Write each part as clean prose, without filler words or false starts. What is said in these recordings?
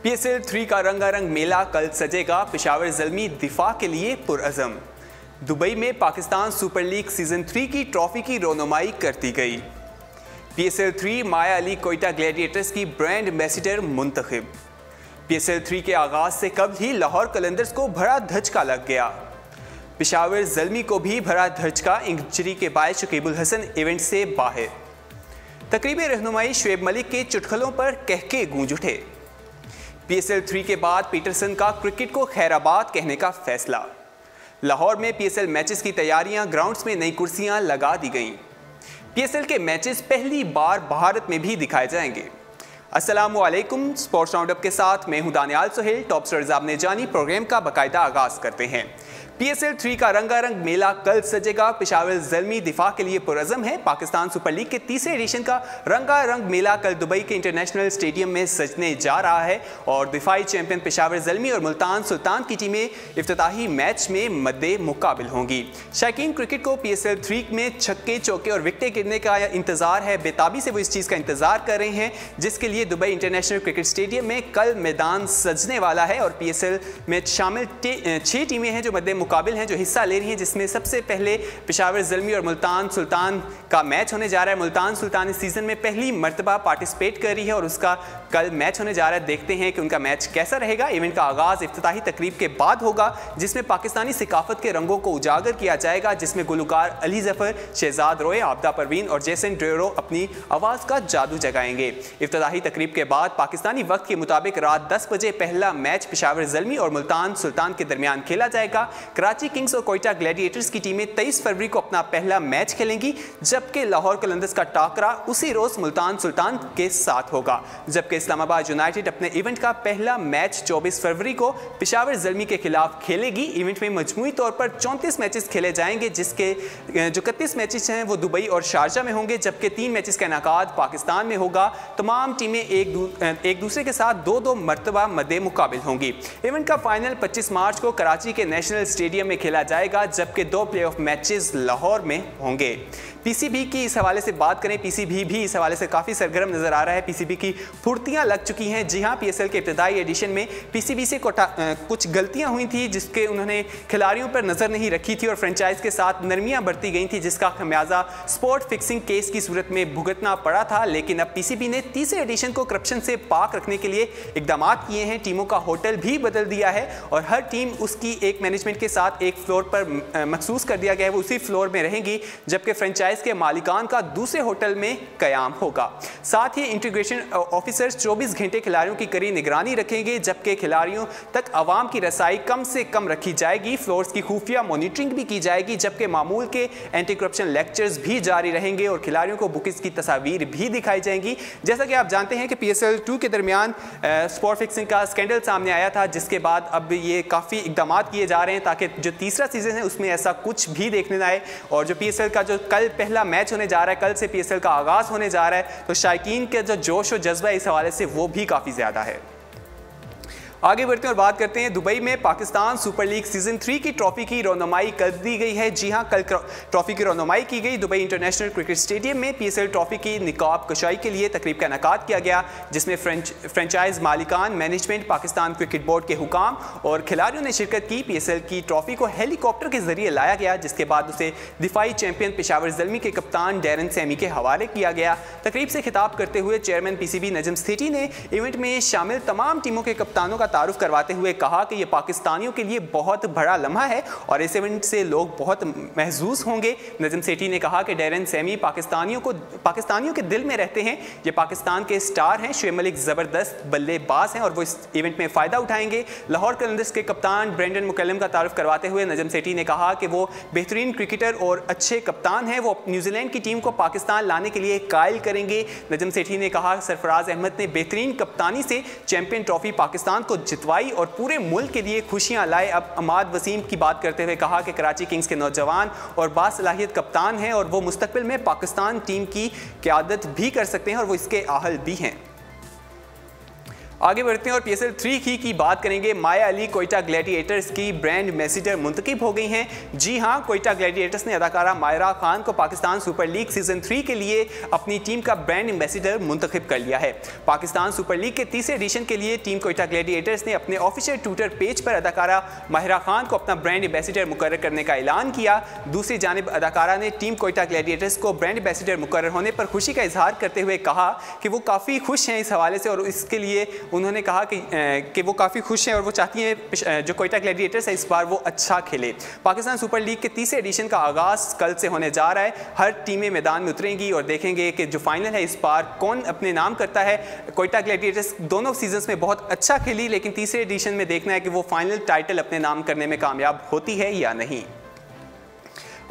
PSL 3 का रंगारंग मेला कल सजेगा। पेशावर ज़ल्मी दिफा के लिए पुरअज़म। दुबई में पाकिस्तान सुपर लीग सीजन 3 की ट्रॉफी की रोनुमाई कर दी गई। PSL 3 माया अली कोयटा ग्लैडिएटर्स की ब्रांड एम्बेसडर मुंतखब। PSL 3 के आगाज से कबल ही लाहौर कलंदर्स को भरा धचका लग गया। पेशावर ज़ल्मी को भी भरा धचका, इंजरी के बाद शकीबुल हसन इवेंट से बाहर। तकरीब रहनुमाई शुएब मलिक के चुटकुलों पर कहके गूंज उठे। PSL 3 के बाद पीटरसन का क्रिकेट को खैराबाद कहने का फैसला। लाहौर में PSL मैचेस की तैयारियां, ग्राउंड्स में नई कुर्सियां लगा दी गईं। PSL के मैचेस पहली बार भारत में भी दिखाए जाएंगे। अस्सलामुअलैकुम, स्पोर्ट्स राउंडअप के साथ मैं हूं दानियाल सोहेल। टॉप स्टार्स आपने जानी प्रोग्राम का बाकायदा आगाज करते हैं। PSL 3 का रंगारंग मेला कल सजेगा। पेशावर ज़ल्मी दिफा के लिए पुरअज़म है। पाकिस्तान सुपर लीग के तीसरे एडिशन का रंगारंग मेला कल दुबई के इंटरनेशनल स्टेडियम में सजने जा रहा है और दिफाई चैंपियन पेशावर ज़ल्मी और मुल्तान सुल्तान की टीमें इफ्तिताही मैच में मद्दे मुकाबिल होंगी। शायकीन क्रिकेट को PSL 3 में छक्के चौके और विकेटें गिरने का इंतजार है। बेताबी से वो इस चीज़ का इंतजार कर रहे हैं, जिसके लिए दुबई इंटरनेशनल क्रिकेट स्टेडियम में कल मैदान सजने वाला है। और PSL में शामिल 6 टीमें हैं जो मद्दे मुकाबिल हैं, जो हिस्सा ले रही हैं, जिसमें सबसे पहले पेशावर ज़ल्मी और मुल्तान सुल्तान का मैच होने जा रहा है। मुल्तान सुल्तान इस सीज़न में पहली मर्तबा पार्टिसिपेट कर रही है और उसका कल मैच होने जा रहा है। देखते हैं कि उनका मैच कैसा रहेगा। इवेंट का आगाज़ इफ्तिताही तकरीब के बाद होगा, जिसमें पाकिस्तानी सिकाफत के रंगों को उजागर किया जाएगा, जिसमें गुलकार अली ज़फ़र, शहजाद रोए, आबदा परवीन और जैसन ड्रेरो अपनी आवाज़ का जादू जगाएंगे। इफ्तिताही तकरीब के बाद पाकिस्तानी वक्त के मुताबिक रात 10 बजे पहला मैच पेशावर ज़ल्मी और मुल्तान सुल्तान के दरमियान खेला जाएगा। कराची किंग्स और कोयटा ग्लैडिएटर्स की टीमें 23 फरवरी को अपना पहला मैच खेलेंगी, जबकि लाहौर कलंदर्स का टाकरा उसी रोज मुल्तान सुल्तान के साथ होगा। जबकि इस्लामाबाद यूनाइटेड अपने इवेंट का पहला मैच 24 फरवरी को पेशावर ज़ल्मी के खिलाफ खेलेगी। इवेंट में मजमूई तौर पर 34 मैचेस खेले जाएंगे, जिसके जो 31 मैचेस हैं वो दुबई और शारजा में होंगे, जबकि 3 मैचेस का इनेकाद पाकिस्तान में होगा। तमाम टीमें एक दूसरे के साथ 2-2 मरतबा मद्दे मुकाबिल होंगी। इवेंट का फाइनल 25 मार्च को कराची के नेशनल स्टेडियम में खेला जाएगा, जबकि 2 प्लेऑफ मैचेस लाहौर में होंगे। PCB की इस हवाले से बात करें, PCB भी इस हवाले से काफ़ी सरगर्म नज़र आ रहा है। PCB की फुर्तियां लग चुकी हैं। जी हाँ, PSL के इब्तदाई एडिशन में PCB से कुछ गलतियां हुई थी, जिसके उन्होंने खिलाड़ियों पर नज़र नहीं रखी थी और फ्रेंचाइज के साथ नरमियां बरती गई थी, जिसका खमियाजा स्पॉट फिक्सिंग केस की सूरत में भुगतना पड़ा था। लेकिन अब PCB ने तीसरे एडिशन को करप्शन से पाक रखने के लिए इकदाम किए हैं। टीमों का होटल भी बदल दिया है और हर टीम उसकी एक मैनेजमेंट के साथ एक फ्लोर पर मखसूस कर दिया गया है, वो उसी फ्लोर में रहेंगी, जबकि फ्रेंचाइज के मालिकान का दूसरे होटल में कयाम होगा। साथ ही इंटीग्रेशन ऑफिसर्स 24 घंटे खिलाड़ियों की कड़ी निगरानी रखेंगे, जबकि खिलाड़ियों तक आवाम की रसाई कम से कम रखी जाएगी। फ्लोर्स की खुफिया मॉनिटरिंग भी की जाएगी, जबकि मामूल के एंटी करप्शन लेक्चर्स भी जारी रहेंगे और खिलाड़ियों को बुकिस की तस्वीर भी दिखाई जाएंगी। जैसा कि आप जानते हैं कि PSL 2 के दरमियान स्पॉट फिक्सिंग का स्कैंडल सामने आया था, जिसके बाद अब ये काफ़ी इकदाम किए जा रहे हैं ताकि जो तीसरा सीजन है उसमें ऐसा कुछ भी देखने ना आए। और जो PSL का जो कल पहला मैच होने जा रहा है, कल से PSL का आगाज़ होने जा रहा है, तो शायकीन के जो जोश और जज्बा इस हवाले से वो भी काफ़ी ज़्यादा है। आगे बढ़ते हैं और बात करते हैं दुबई में पाकिस्तान सुपर लीग सीजन 3 की ट्रॉफी की रोनुमाई कर दी गई है। जी हां, कल ट्रॉफी की रोनुमाई की गई। दुबई इंटरनेशनल क्रिकेट स्टेडियम में PSL ट्रॉफी की निकाब कशाई के लिए तकरीब का इनेकाद किया गया, जिसमें फ्रेंचाइज मालिकान, मैनेजमेंट, पाकिस्तान क्रिकेट बोर्ड के हुकाम और खिलाड़ियों ने शिरकत की। PSL की ट्रॉफी को हेलीकॉप्टर के जरिए लाया गया, जिसके बाद उसे दिफाई चैंपियन पेशावर ज़ल्मी के कप्तान डैरन सैमी के हवाले किया गया। तकरीब से खिताब करते हुए चेयरमैन PCB नजम सेठी ने इवेंट में शामिल तमाम टीमों के कप्तानों का तारुफ करवाते हुए कहा कि यह पाकिस्तानियों के लिए बहुत बड़ा लम्हा है और इस इवेंट से लोग बहुत महसूस होंगे। नजम सेठी ने कहा कि डैरन सैमी पाकिस्तानियों के दिल में रहते हैं। ये पाकिस्तान के स्टार हैं। शुएब मलिक ज़बरदस्त बल्लेबाज हैं और वो इस इवेंट में फ़ायदा उठाएंगे। लाहौर कलंदर्स के कप्तान ब्रेंडन मुकल्लम का तारुफ करवाते हुए नजम सेठी ने कहा कि वो बेहतरीन क्रिकेटर और अच्छे कप्तान हैं। वो न्यूजीलैंड की टीम को पाकिस्तान लाने के लिए कायल करेंगे। नजम सेठी ने कहा सरफराज अहमद ने बेहतरीन कप्तानी से चैंपियन ट्रॉफी पाकिस्तान को जितवाई और पूरे मुल्क के लिए खुशियां लाए। अब अमाद वसीम की बात करते हुए कहा कि कराची किंग्स के नौजवान और बासलाहियत कप्तान हैं और वो मुस्तकबिल में पाकिस्तान टीम की क़यादत भी कर सकते हैं और वो इसके आहल भी हैं। आगे बढ़ते हैं और PSL 3 की बात करेंगे। माया अली कोयटा ग्लैडिएटर्स की ब्रांड एम्बेसडर मुंतखब हो गई हैं। जी हां, कोयटा ग्लैडिएटर्स ने अदाकारा मायरा खान को पाकिस्तान सुपर लीग सीजन 3 के लिए अपनी टीम का ब्रांड एम्बेसडर मुंतखब कर लिया है। पाकिस्तान सुपर लीग के तीसरे एडिशन के लिए टीम कोयटा ग्लैडिएटर्स ने अपने ऑफिशियल ट्विटर पेज पर अदाकारा माहिरा खान को अपना ब्रांड एम्बेसडर मुकर्रर करने का ऐलान किया। दूसरी जानिब अदाकारा ने टीम कोयटा ग्लैडिएटर्स को ब्रांड एम्बेसडर मुकर्रर होने पर खुशी का इजहार करते हुए कहा कि वो काफ़ी खुश हैं इस हवाले से, और इसके लिए उन्होंने कहा कि वो काफ़ी खुश हैं और वो चाहती हैं जो कोयटा ग्लैडिएटर्स है इस बार वो अच्छा खेले। पाकिस्तान सुपर लीग के तीसरे एडिशन का आगाज़ कल से होने जा रहा है। हर टीमें मैदान में उतरेंगी और देखेंगे कि जो फाइनल है इस बार कौन अपने नाम करता है। कोयटा ग्लैडिएटर्स दोनों सीजन्स में बहुत अच्छा खेली, लेकिन तीसरे एडिशन में देखना है कि वो फाइनल टाइटल अपने नाम करने में कामयाब होती है या नहीं।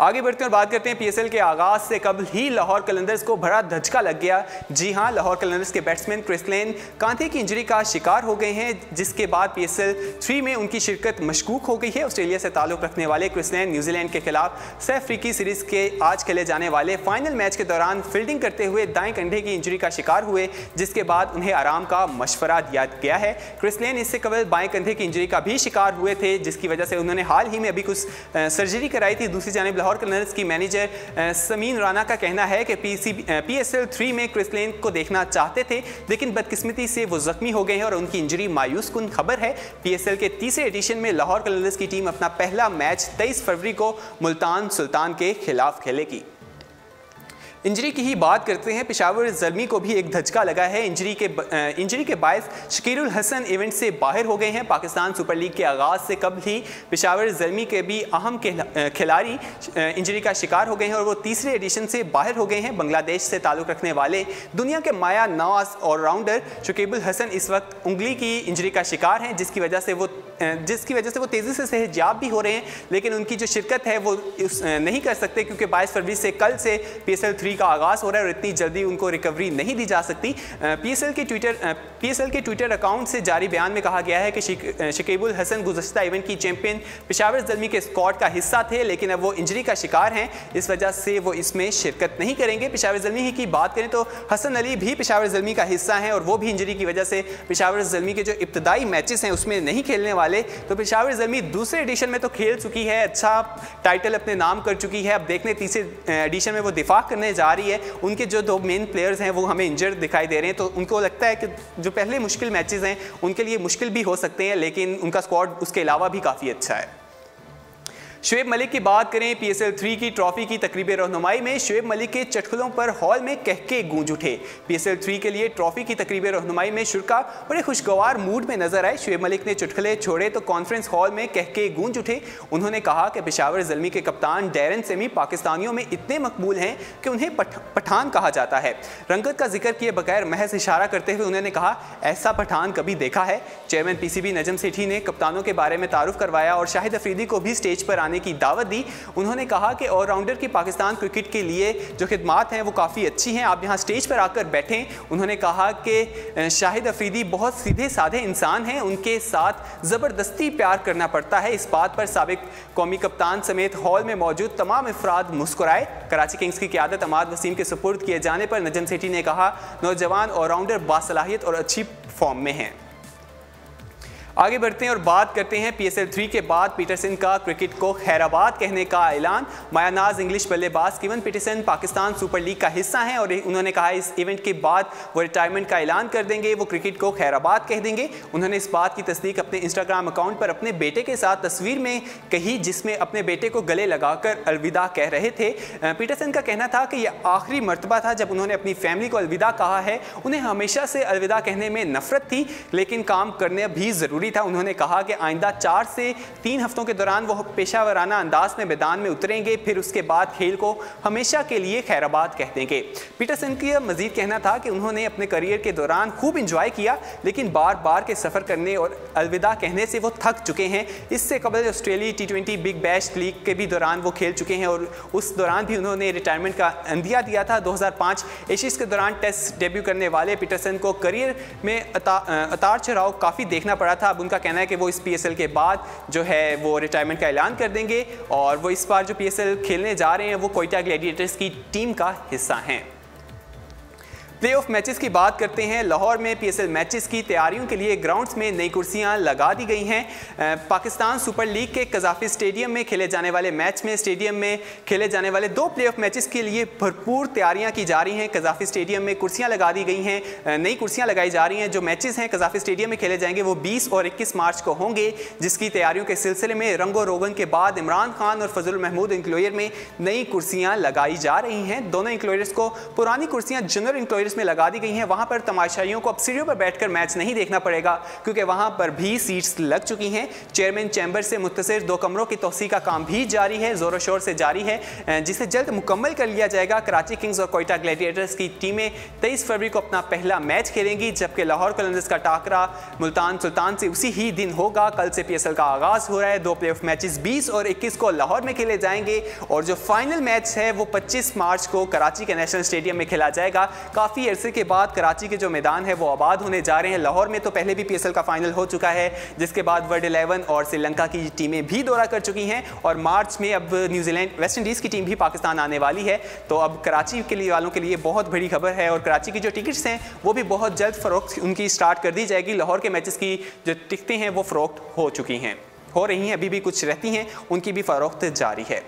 आगे बढ़ते हैं और बात करते हैं PSL के आगाज से कबल ही लाहौर कलंदर्स को बड़ा धचका लग गया। जी हां, लाहौर कलंदर्स के बैट्समैन क्रिस लेन कांधे की इंजरी का शिकार हो गए हैं, जिसके बाद PSL 3 में उनकी शिरकत मशकूक हो गई है। ऑस्ट्रेलिया से ताल्लुक रखने वाले क्रिस लेन न्यूजीलैंड के खिलाफ सह अफ्रीकी सीरीज के आज खेले जाने वाले फाइनल मैच के दौरान फील्डिंग करते हुए दाएं कंधे की इंजरी का शिकार हुए, जिसके बाद उन्हें आराम का मशवरा दिया गया है। क्रिस लेन इससे कबल बाएं कंधे की इंजरी का भी शिकार हुए थे, जिसकी वजह से उन्होंने हाल ही में अभी कुछ सर्जरी कराई थी। दूसरी जानिब लाहौर कलंदर्स की मैनेजर समीन राना का कहना है कि PSL 3 में क्रिस लेन को देखना चाहते थे, लेकिन बदकिस्मती से वो जख्मी हो गए हैं और उनकी इंजरी मायूस कुन खबर है। PSL के तीसरे एडिशन में लाहौर कलंदर्स की टीम अपना पहला मैच 23 फरवरी को मुल्तान सुल्तान के खिलाफ खेलेगी। इंजरी की ही बात करते हैं। पेशावर ज़ल्मी को भी एक धचका लगा है। इंजरी के बायस शकीरुल हसन इवेंट से बाहर हो गए हैं। पाकिस्तान सुपर लीग के आगाज़ से कबल ही पेशावर ज़ल्मी के भी अहम खिलाड़ी इंजरी का शिकार हो गए हैं और वो तीसरे एडिशन से बाहर हो गए हैं। बांग्लादेश से ताल्लुक़ रखने वाले दुनिया के माया नवाज ऑलराउंडर शकीबुल हसन इस वक्त उंगली की इंजरी का शिकार हैं, जिसकी वजह से वो तेज़ी से सेहतयाब भी हो रहे हैं, लेकिन उनकी जो शिरकत है वो नहीं कर सकते क्योंकि 22 फरवरी से कल से PSL 3 का आगाज़ हो रहा है और इतनी जल्दी उनको रिकवरी नहीं दी जा सकती। PSL के ट्विटर अकाउंट से जारी बयान में कहा गया है कि शकीबुल हसन गुज़श्ता इवेंट की चैंपियन पेशावर ज़ल्मी के स्क्वाड का हिस्सा थे, लेकिन अब वो इंजरी का शिकार हैं, इस वजह से वो इसमें शिरकत नहीं करेंगे। पेशावर ज़ल्मी की बात करें तो हसन अली भी पेशावर ज़ल्मी का हिस्सा हैं और वो भी इंजरी की वजह से पेशावर ज़ल्मी के जो इब्तदाई मैचेस हैं उसमें नहीं खेलने वाले। तो पेशावर ज़ल्मी दूसरे एडिशन में तो खेल चुकी है, अच्छा टाइटल अपने नाम कर चुकी है। अब देखने तीसरे एडिशन में वो दिफा करने जा रही है। उनके जो दो मेन प्लेयर्स हैं वो हमें इंजर्ड दिखाई दे रहे हैं, तो उनको लगता है कि जो पहले मुश्किल मैचेस हैं उनके लिए मुश्किल भी हो सकते हैं, लेकिन उनका स्क्वाड उसके अलावा भी काफ़ी अच्छा है। शुएब मलिक की बात करें। PSL 3 की ट्रॉफी की तकरीब रहनुमाई में शुएब मलिक के चटखलों पर हॉल में कहके गूंज उठे। PSL 3 के लिए ट्रॉफी की तकरीब रहनुमाई में शुरका बड़े खुशगवार मूड में नजर आए। शुएब मलिक ने चुटकुले छोड़े तो कॉन्फ्रेंस हॉल में कहके गूंज उठे। उन्होंने कहा कि पेशावर ज़ल्मी के कप्तान डैरन सेमी पाकिस्तानियों में इतने मकबूल हैं कि उन्हें पठान कहा जाता है। रंगत का जिक्र किए बगैर महज इशारा करते हुए उन्होंने कहा, ऐसा पठान कभी देखा है? चेयरमैन PCB नजम सेठी ने कप्तानों के बारे में तारुफ करवाया और शाहिद अफरीदी को भी स्टेज पर की दावत दी। उन्होंने कहा कि ऑलराउंडर की पाकिस्तान क्रिकेट के लिए जो खिदमात हैं वो काफ़ी अच्छी हैं, आप यहाँ स्टेज पर आकर बैठें। उन्होंने कहा कि शाहिद अफरीदी बहुत सीधे साधे इंसान हैं, उनके साथ ज़बरदस्ती प्यार करना पड़ता है। इस बात पर साबिक कौमी कप्तान समेत हॉल में मौजूद तमाम अफराद मुस्कुराए। कराची किंग्स की क़यादत अमाद वसीम के सुपुर्द किए जाने पर नजम सेठी ने कहा, नौजवान ऑलराउंडर बासलाहियत और अच्छी फॉर्म में हैं। आगे बढ़ते हैं और बात करते हैं PSL 3 के बाद पीटरसन का क्रिकेट को खैराबाद कहने का ऐलान। मायानाज इंग्लिश बल्लेबाज Kevin Pietersen Pakistan super league का हिस्सा हैं और उन्होंने कहा इस इवेंट के बाद वो रिटायरमेंट का ऐलान कर देंगे, वो क्रिकेट को खैराबाद कह देंगे। उन्होंने इस बात की तस्दीक अपने इंस्टाग्राम अकाउंट पर अपने बेटे के साथ तस्वीर में कही, जिसमें अपने बेटे को गले लगाकर अलविदा कह रहे थे। पीटरसन का कहना था कि यह आखिरी मरतबा था जब उन्होंने अपनी फैमिली को अलविदा कहा है। उन्हें हमेशा से अलविदा कहने में नफरत थी, लेकिन काम करने भी ज़रूरी था। उन्होंने कहा कि आइंदा 4 से 3 हफ्तों के दौरान वो पेशावराना अंदाज में मैदान में उतरेंगे, फिर उसके बाद खेल को हमेशा के लिए खैराबाद कह देंगे। पीटरसन का मजीद कहना था कि उन्होंने अपने करियर के दौरान खूब इंजॉय किया, लेकिन बार बार के सफ़र करने और अलविदा कहने से वो थक चुके हैं। इससे कबल Australia T20 big bash league के भी दौरान वो खेल चुके हैं और उस दौरान भी उन्होंने रिटायरमेंट का अंदिया दिया था। 2005 एशियज़ के दौरान टेस्ट डेब्यू करने वाले पीटरसन को करियर में उतार चढ़ाव काफ़ी देखना पड़ा था। अब उनका कहना है कि वो इस PSL के बाद जो है वो रिटायरमेंट का ऐलान कर देंगे और वो इस बार जो PSL खेलने जा रहे हैं वो कोयटा ग्लैडिएटर्स की टीम का हिस्सा हैं। प्लेऑफ मैचेस की बात करते हैं। लाहौर में पीएसएल मैचेस की तैयारियों के लिए ग्राउंड्स में नई कुर्सियां लगा दी गई हैं। पाकिस्तान सुपर लीग के कजाफी स्टेडियम में खेले जाने वाले मैच में स्टेडियम में खेले जाने वाले 2 प्लेऑफ मैचेस के लिए भरपूर तैयारियां की जा रही हैं। कजाफी स्टेडियम में कुर्सियां लगा दी गई हैं, नई कुर्सियां लगाई जा रही हैं। जो मैचेस हैं कजाफी स्टेडियम में खेले जाएंगे वो 20 और 21 मार्च को होंगे, जिसकी तैयारियों के सिलसिले में रंगो रोगन के बाद इमरान खान और फजल महमूद इंक्लोयर में नई कुर्सियां लगाई जा रही हैं। दोनों इंक्लोयर्स को पुरानी कुर्सियां जनरल इंक्लोयर्स में लगा दी गई हैं। वहां पर तमाशाइयों को अब सीढ़ियों पर बैठकर मैच नहीं देखना पड़ेगा, क्योंकि वहां पर भी सीट्स लग चुकी हैं। चेयरमैन चैम्बर से मुत्तसिर 2 कमरों की तौसीह का काम भी जारी है, जोरों शोर से जारी है, जिसे जल्द मुकम्मल कर लिया जाएगा। कराची किंग्स और कोयटा ग्लैडिएटर्स की टीमें 23 फरवरी को अपना पहला मैच खेलेंगी, जबकि लाहौर कलंदर्स का टाकरा मुल्तान सुल्तान से उसी ही दिन होगा। कल से पीएसएल का आगाज हो रहा है। 2 प्लेऑफ मैचेस 20 और 21 को लाहौर में खेले जाएंगे और जो फाइनल मैच है वो 25 मार्च को कराची के नेशनल स्टेडियम में खेला जाएगा। काफ़ी अरसे के बाद कराची के जो मैदान है वो आबाद होने जा रहे हैं। लाहौर में तो पहले भी पीएसएल का फाइनल हो चुका है, जिसके बाद वर्ल्ड 11 और श्रीलंका की टीमें भी दौरा कर चुकी हैं और मार्च में अब न्यूजीलैंड वेस्ट इंडीज़ की टीम भी पाकिस्तान आने वाली है। तो अब कराची के लिए वालों के लिए बहुत बड़ी खबर है और कराची की जो टिकट्स हैं वो भी बहुत जल्द फ़रोख्त उनकी स्टार्ट कर दी जाएगी। लाहौर के मैचेस की जो टिकटें हैं वो फ़रोख्त हो रही हैं, अभी भी कुछ रहती हैं, उनकी भी फ़रोख्त जारी है।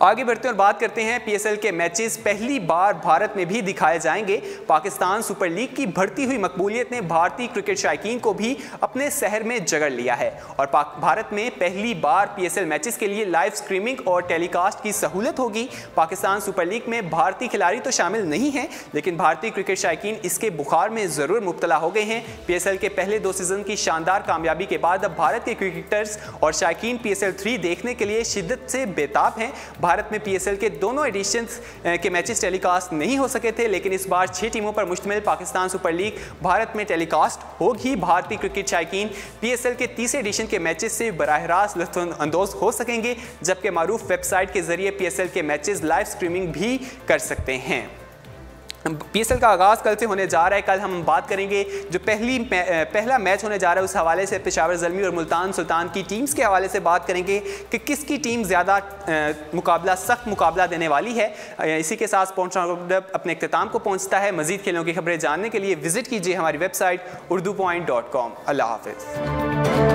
आगे बढ़ते हैं और बात करते हैं पीएसएल के मैचेस पहली बार भारत में भी दिखाए जाएंगे। पाकिस्तान सुपर लीग की बढ़ती हुई मकबूलियत ने भारतीय क्रिकेट शायकीन को भी अपने शहर में जगड़ लिया है और भारत में पहली बार पीएसएल मैचेस के लिए लाइव स्ट्रीमिंग और टेलीकास्ट की सहूलत होगी। पाकिस्तान सुपर लीग में भारतीय खिलाड़ी तो शामिल नहीं हैं, लेकिन भारतीय क्रिकेट शायकीन इसके बुखार में ज़रूर मुब्तला हो गए हैं। पीएसएल के पहले 2 सीज़न की शानदार कामयाबी के बाद अब भारत के क्रिकेटर्स और शायकीन पीएसएल 3 देखने के लिए शिद्दत से बेताब हैं। भारत में पीएसएल के दोनों एडिशंस के मैचेस टेलीकास्ट नहीं हो सके थे, लेकिन इस बार 6 टीमों पर मुश्तमिल पाकिस्तान सुपर लीग भारत में टेलीकास्ट होगी। भारतीय क्रिकेट शायकीन पीएसएल के 30 एडिशन के मैचेस से बराह रास्त लुत्फ़अंदोज़ हो सकेंगे, जबकि मारूफ वेबसाइट के जरिए पीएसएल के मैचेस लाइव स्ट्रीमिंग भी कर सकते हैं। पीएसएल का आगाज़ कल से होने जा रहा है। कल हम बात करेंगे जो पहला मैच होने जा रहा है उस हवाले से पेशावर ज़ल्मी और मुल्तान सुल्तान की टीम्स के हवाले से बात करेंगे कि किसकी टीम ज़्यादा सख्त मुकाबला देने वाली है। इसी के साथ स्पोर्ट्स राउंडअप अपने इख्तिताम को पहुँचता है। मज़ीद खेलों की खबरें जानने के लिए विजिट कीजिए हमारी वेबसाइट urdupoint.com। अल्लाह हाफ़िज़।